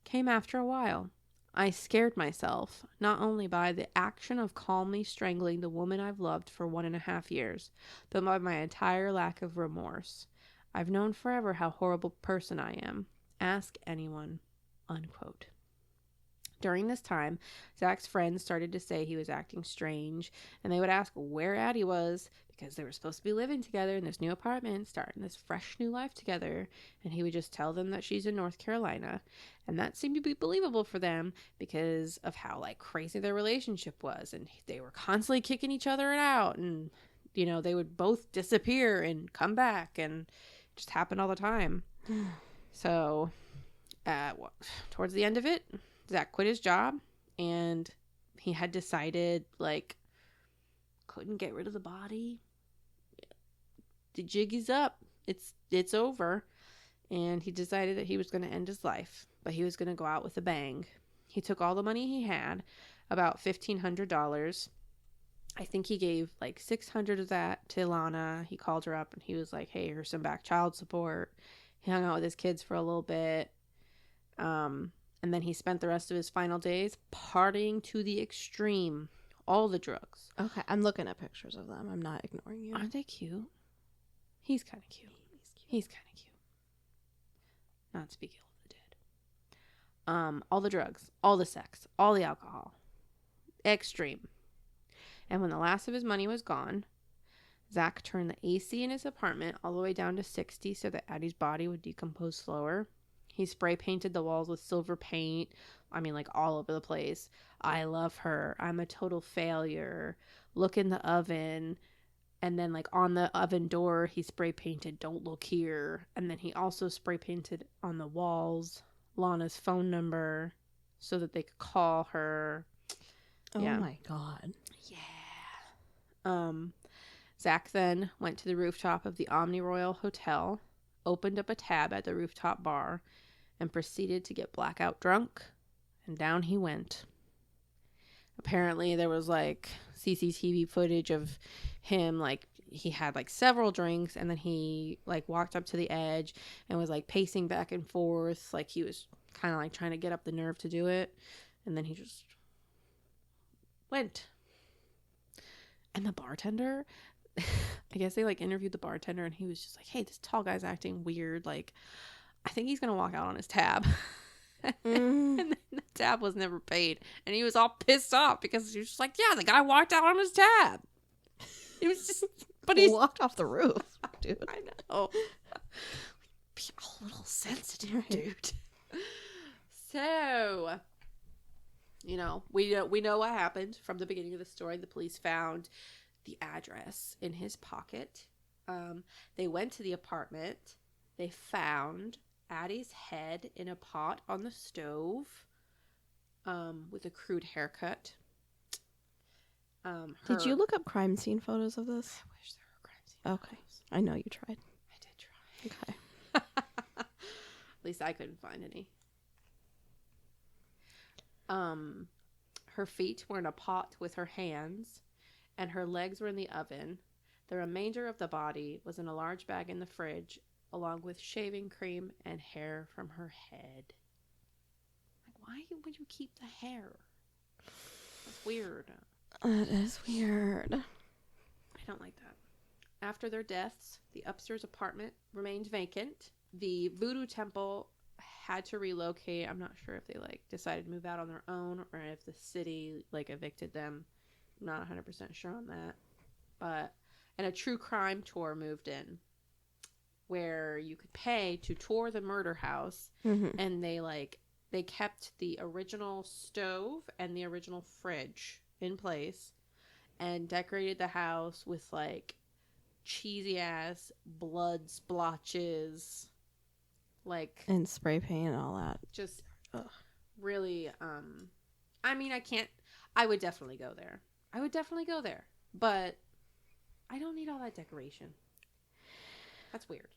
came after a while. I scared myself, not only by the action of calmly strangling the woman I've loved for 1.5 years, but by my entire lack of remorse. I've known forever how horrible a person I am. Ask anyone." Unquote. During this time, Zach's friends started to say he was acting strange, and they would ask where Addie was, because they were supposed to be living together in this new apartment, starting this fresh new life together, and he would just tell them that she's in North Carolina. And that seemed to be believable for them because of how, like, crazy their relationship was, and they were constantly kicking each other out, and, you know, they would both disappear and come back, and it just happened all the time. So, towards the end of it, Zach quit his job, and he had decided, like, couldn't get rid of the body. The jig is up. It's over. And he decided that he was going to end his life, but he was going to go out with a bang. He took all the money he had, about $1,500. I think he gave like $600 of that to Lana. He called her up and he was like, "Hey, here's some back child support." He hung out with his kids for a little bit. And then he spent the rest of his final days partying to the extreme. All the drugs. Okay, I'm looking at pictures of them. I'm not ignoring you. Aren't they cute? He's kind of cute. He's kind of cute. Not to be ill of the dead. All the drugs, all the sex, all the alcohol. Extreme. And when the last of his money was gone, Zach turned the AC in his apartment all the way down to 60 so that Addie's body would decompose slower. He spray painted the walls with silver paint. I mean, like, all over the place. "I love her. I'm a total failure. Look in the oven." And then, like, on the oven door, he spray painted "Don't look here." And then he also spray painted on the walls Lana's phone number so that they could call her. Oh my God. Yeah. Zach then went to the rooftop of the Omni Royal Hotel, opened up a tab at the rooftop bar, and proceeded to get blackout drunk, and down he went. Apparently there was like CCTV footage of him, like, he had like several drinks, and then he like walked up to the edge and was like pacing back and forth, like he was kind of like trying to get up the nerve to do it, and then he just went. And the bartender, I guess they like interviewed the bartender, and he was just like, hey, this tall guy's acting weird. Like, I think he's going to walk out on his tab. And then the tab was never paid. And he was all pissed off because he was just like, yeah, the guy walked out on his tab. He was just, but he walked off the roof, dude. I know. Be a little sensitive, dude. So, you know, we know what happened from the beginning of the story. The police found the address in his pocket. They went to the apartment. They found Addie's head in a pot on the stove, with a crude haircut. Did you look up crime scene photos of this? I wish there were crime scene Okay. photos. I know you tried. I did try. Okay. At least I couldn't find any. Her feet were in a pot with her hands, and her legs were in the oven. The remainder of the body was in a large bag in the fridge, along with shaving cream and hair from her head. Like, why would you keep the hair? That's weird. That is weird. I don't like that. After their deaths, the upstairs apartment remained vacant. The voodoo temple had to relocate. I'm not sure if they like decided to move out on their own or if the city like evicted them. I'm not 100% sure on that. And a true crime tour moved in where you could pay to tour the murder house, and they kept the original stove and the original fridge in place and decorated the house with like cheesy ass blood splotches, like, and spray paint and all that. just really I mean, I would definitely go there. But I don't need all that decoration. That's weird.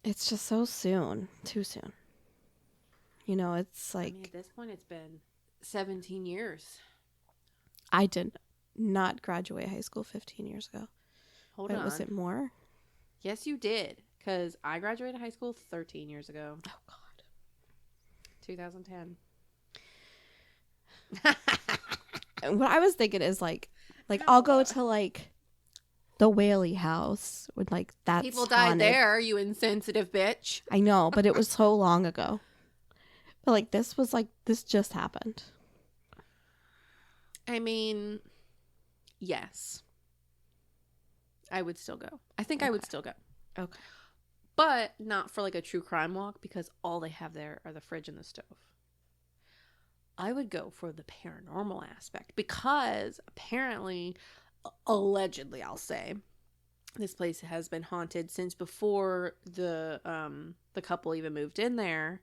It's just so soon. Too soon. You know, it's like... I mean, at this point, it's been 17 years. I did not graduate high school 15 years ago. Hold on. Was it more? Yes, you did. Because I graduated high school 13 years ago. Oh, God. 2010. And what I was thinking is like I'll go to like the Whaley house with like that. People died there, you insensitive bitch. I know, but it was so long ago. But like this just happened. I mean, yes. I would still go. I think I would still go. Okay. But not for like a true crime walk because all they have there are the fridge and the stove. I would go for the paranormal aspect because apparently, allegedly, I'll say, this place has been haunted since before the couple even moved in there.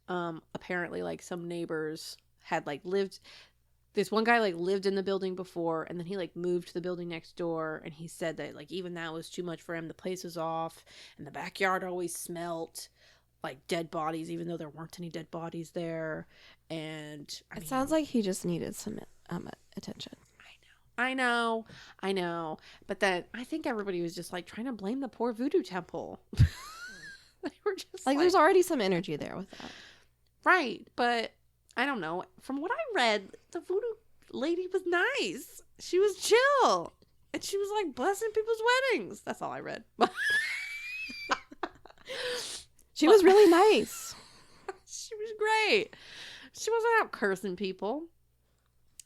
Apparently, like, some neighbors had like lived. This one guy like lived in the building before, and then he like moved to the building next door, and he said that like even that was too much for him. The place was off, and the backyard always smelt like dead bodies, even though there weren't any dead bodies there. And it sounds like he just needed some attention. I know. But then I think everybody was just like trying to blame the poor voodoo temple. They were just like there's already some energy there with that. Right. But I don't know. From what I read, the voodoo lady was nice. She was chill. And she was like blessing people's weddings. That's all I read. She was really nice. She was great. She wasn't out cursing people.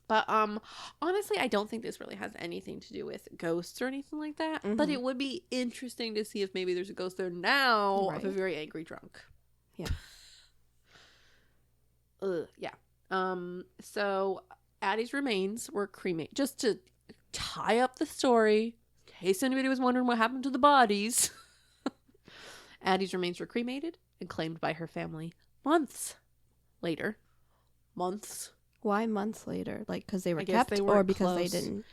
But honestly, I don't think this really has anything to do with ghosts or anything like that. Mm-hmm. But it would be interesting to see if maybe there's a ghost there now of a very angry drunk. Yeah. Yeah. So Addie's remains were cremated. Just to tie up the story, in case anybody was wondering what happened to the bodies. Addie's remains were cremated and claimed by her family months later. Months. Why months later? Like, because they were kept or because they didn't?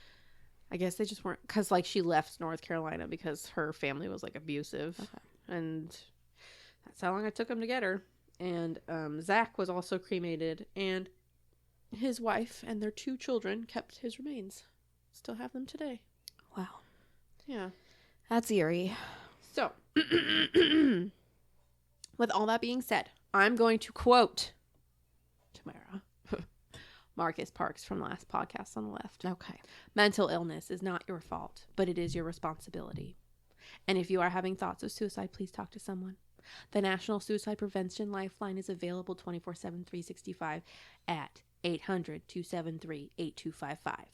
I guess they just weren't. Because, like, she left North Carolina because her family was, like, abusive. Okay. And that's how long it took them to get her. And Zach was also cremated. And his wife and their 2 children kept his remains. Still have them today. Wow. Yeah. That's eerie. So, with all that being said, I'm going to quote Tamara. Marcus Parks from last podcast on the left. Okay. Mental illness is not your fault, but it is your responsibility. And if you are having thoughts of suicide, please talk to someone. The National Suicide Prevention Lifeline is available 24/7, 365 at 800-273-8255.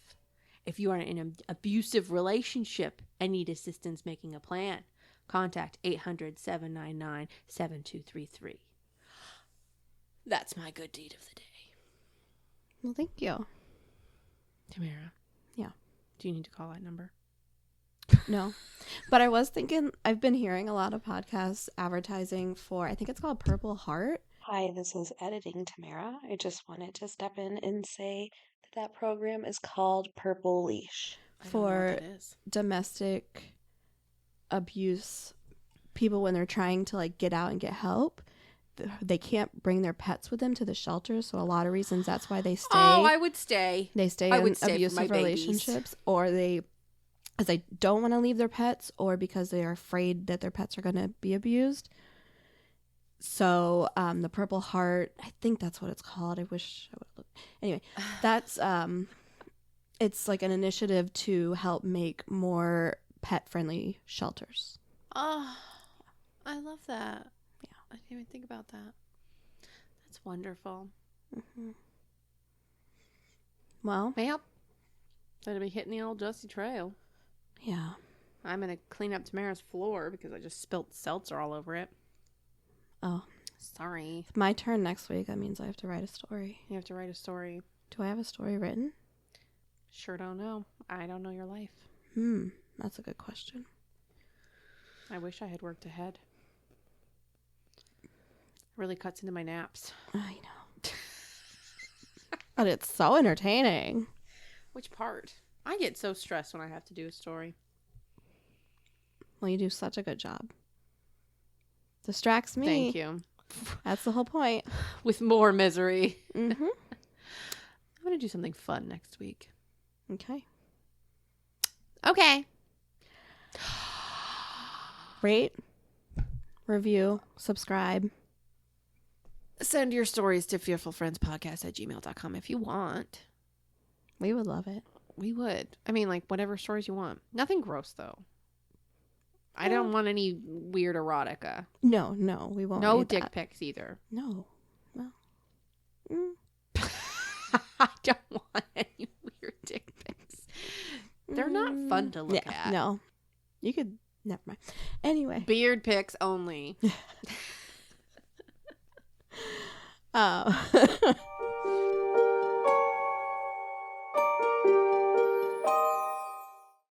If you are in an abusive relationship and need assistance making a plan, contact 800-799-7233. That's my good deed of the day. Well, thank you. Tamara. Yeah. Do you need to call that number? No. But I was thinking, I've been hearing a lot of podcasts advertising for, I think it's called Purple Heart. Hi, this is Editing Tamara. I just wanted to step in and say that program is called Purple Leash. For domestic abuse people when they're trying to like get out and get help. They can't bring their pets with them to the shelter, so a lot of reasons that's why they stay. Oh, I would stay. They stay I in would stay abusive relationships, or they don't want to leave their pets, or because they are afraid that their pets are going to be abused. So the Purple Heart, I think that's what it's called. I wish I would look. Anyway, that's it's like an initiative to help make more pet-friendly shelters. Oh, I love that. Yeah. I didn't even think about that. That's wonderful. Mm-hmm. Well, that'll be hitting the old dusty trail. Yeah. I'm going to clean up Tamara's floor because I just spilt seltzer all over it. Oh. Sorry. It's my turn next week. That means I have to write a story. You have to write a story. Do I have a story written? Sure don't know. I don't know your life. That's a good question. I wish I had worked ahead. Really cuts into my naps. I know. But it's so entertaining. Which part? I get so stressed when I have to do a story. Well, you do such a good job. Distracts me. Thank you. That's the whole point. With more misery. Mm-hmm. I'm going to do something fun next week. Okay. Okay. Rate, review, subscribe. Send your stories to fearfulfriendspodcast@gmail.com if you want. We would love it. We would. I mean, like, whatever stories you want. Nothing gross, though. I don't want any weird erotica. No, we won't. No read dick that. pics either. No. Well. I don't want any weird dick pics. They're not fun to look at. No. You could. Never mind. Anyway. Beard pics only. Oh.